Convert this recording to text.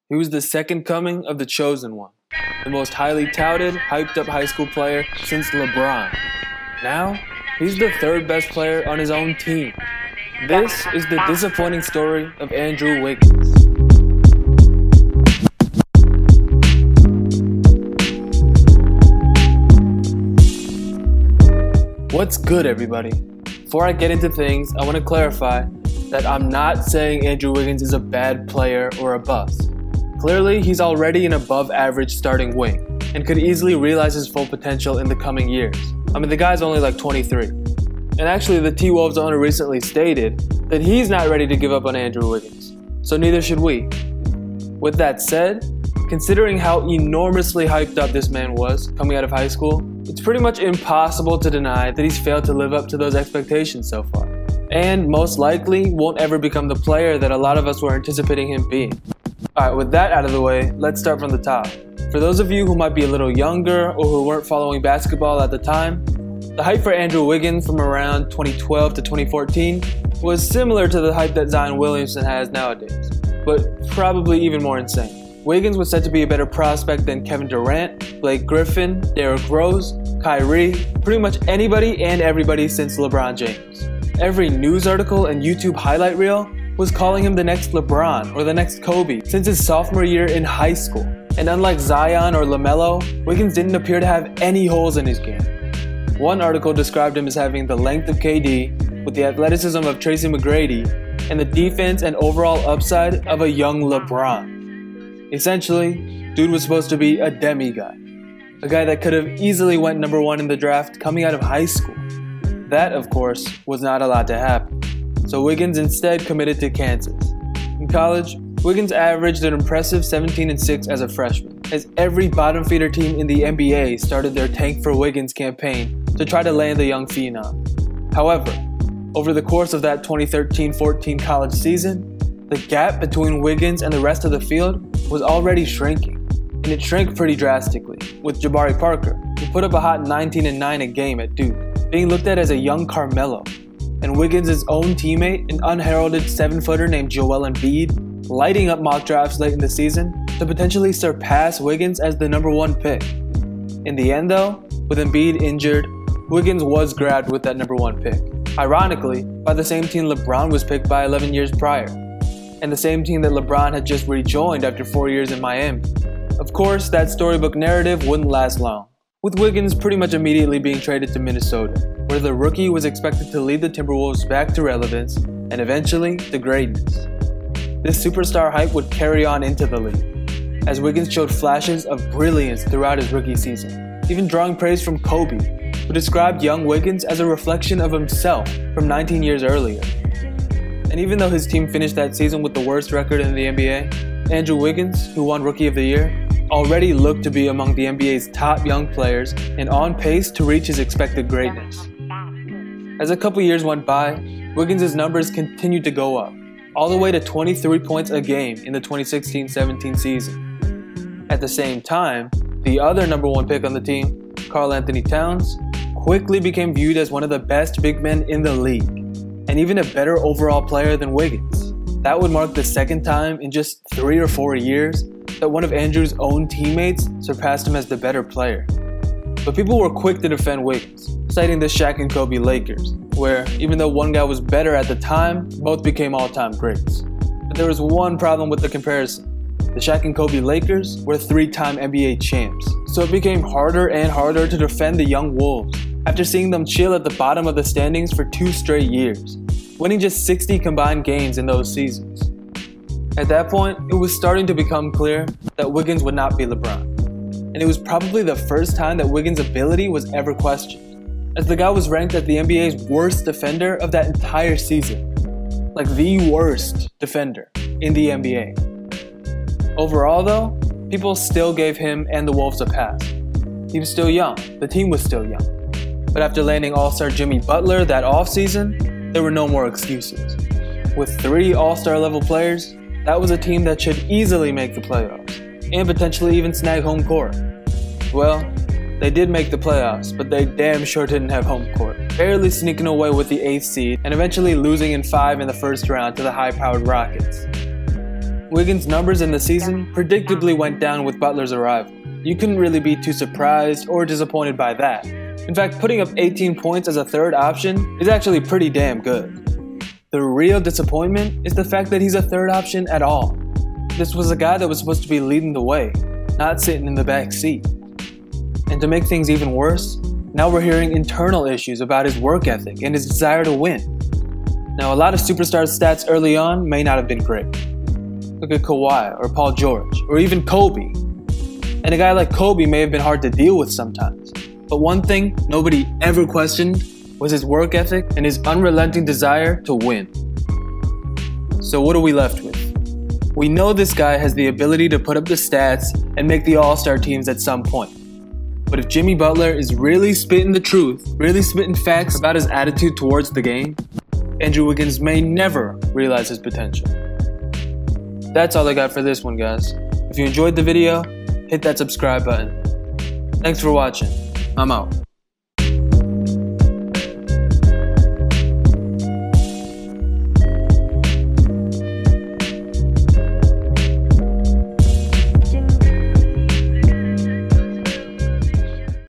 He was the second coming of the chosen one, the most highly touted, hyped up high school player since LeBron. Now, he's the third best player on his own team. This is the disappointing story of Andrew Wiggins. What's good, everybody? Before I get into things, I want to clarify that I'm not saying Andrew Wiggins is a bad player or a bust. Clearly, he's already an above-average starting wing and could easily realize his full potential in the coming years. I mean, the guy's only like 23. And actually, the T-Wolves owner recently stated that he's not ready to give up on Andrew Wiggins, so neither should we. With that said, considering how enormously hyped up this man was coming out of high school, it's pretty much impossible to deny that he's failed to live up to those expectations so far, and most likely won't ever become the player that a lot of us were anticipating him being. Alright, with that out of the way, let's start from the top. For those of you who might be a little younger or who weren't following basketball at the time, the hype for Andrew Wiggins from around 2012 to 2014 was similar to the hype that Zion Williamson has nowadays, but probably even more insane. Wiggins was said to be a better prospect than Kevin Durant, Blake Griffin, Derrick Rose, Kyrie, pretty much anybody and everybody since LeBron James. Every news article and YouTube highlight reel was calling him the next LeBron or the next Kobe since his sophomore year in high school. And unlike Zion or LaMelo, Wiggins didn't appear to have any holes in his game. One article described him as having the length of KD, with the athleticism of Tracy McGrady, and the defense and overall upside of a young LeBron. Essentially, dude was supposed to be a demigod, a guy that could have easily went number 1 in the draft coming out of high school. That, of course, was not allowed to happen. So Wiggins instead committed to Kansas. In college, Wiggins averaged an impressive 17-6 as a freshman, as every bottom feeder team in the NBA started their Tank for Wiggins campaign to try to land the young phenom. However, over the course of that 2013-14 college season, the gap between Wiggins and the rest of the field was already shrinking, and it shrank pretty drastically, with Jabari Parker, who put up a hot 19-9 a game at Duke, being looked at as a young Carmelo, and Wiggins' own teammate, an unheralded 7-footer named Joel Embiid, lighting up mock drafts late in the season to potentially surpass Wiggins as the number 1 pick. In the end though, with Embiid injured, Wiggins was grabbed with that number 1 pick, ironically by the same team LeBron was picked by 11 years prior, and the same team that LeBron had just rejoined after 4 years in Miami. Of course, that storybook narrative wouldn't last long, with Wiggins pretty much immediately being traded to Minnesota, where the rookie was expected to lead the Timberwolves back to relevance and eventually to greatness. This superstar hype would carry on into the league, as Wiggins showed flashes of brilliance throughout his rookie season, even drawing praise from Kobe, who described young Wiggins as a reflection of himself from 19 years earlier. And even though his team finished that season with the worst record in the NBA, Andrew Wiggins, who won Rookie of the Year, already looked to be among the NBA's top young players and on pace to reach his expected greatness. As a couple years went by, Wiggins' numbers continued to go up, all the way to 23 points a game in the 2016-17 season. At the same time, the other number 1 pick on the team, Karl Anthony Towns, quickly became viewed as one of the best big men in the league, and even a better overall player than Wiggins. That would mark the second time in just 3 or 4 years that one of Andrew's own teammates surpassed him as the better player. But people were quick to defend Wiggins, citing the Shaq and Kobe Lakers, where even though one guy was better at the time, both became all-time greats. But there was one problem with the comparison. The Shaq and Kobe Lakers were 3-time NBA champs, so it became harder and harder to defend the young Wolves after seeing them chill at the bottom of the standings for 2 straight years, winning just 60 combined games in those seasons. At that point, it was starting to become clear that Wiggins would not be LeBron, and it was probably the first time that Wiggins' ability was ever questioned, as the guy was ranked as the NBA's worst defender of that entire season. Like the worst defender in the NBA. Overall though, people still gave him and the Wolves a pass. He was still young, the team was still young. But after landing All-Star Jimmy Butler that offseason, there were no more excuses. With 3 All-Star level players, that was a team that should easily make the playoffs, and potentially even snag home court. Well, they did make the playoffs, but they damn sure didn't have home court, barely sneaking away with the 8th seed and eventually losing in 5 in the first round to the high-powered Rockets. Wiggins' numbers in the season predictably went down with Butler's arrival. You couldn't really be too surprised or disappointed by that. In fact, putting up 18 points as a third option is actually pretty damn good. The real disappointment is the fact that he's a third option at all. This was a guy that was supposed to be leading the way, not sitting in the back seat. And to make things even worse, now we're hearing internal issues about his work ethic and his desire to win. Now, a lot of superstars' stats early on may not have been great. Look at Kawhi or Paul George or even Kobe. And a guy like Kobe may have been hard to deal with sometimes. But one thing nobody ever questioned was his work ethic and his unrelenting desire to win. So what are we left with? We know this guy has the ability to put up the stats and make the all-star teams at some point. But if Jimmy Butler is really spitting the truth, really spitting facts about his attitude towards the game, Andrew Wiggins may never realize his potential. That's all I got for this one, guys. If you enjoyed the video, hit that subscribe button. Thanks for watching. I'm out.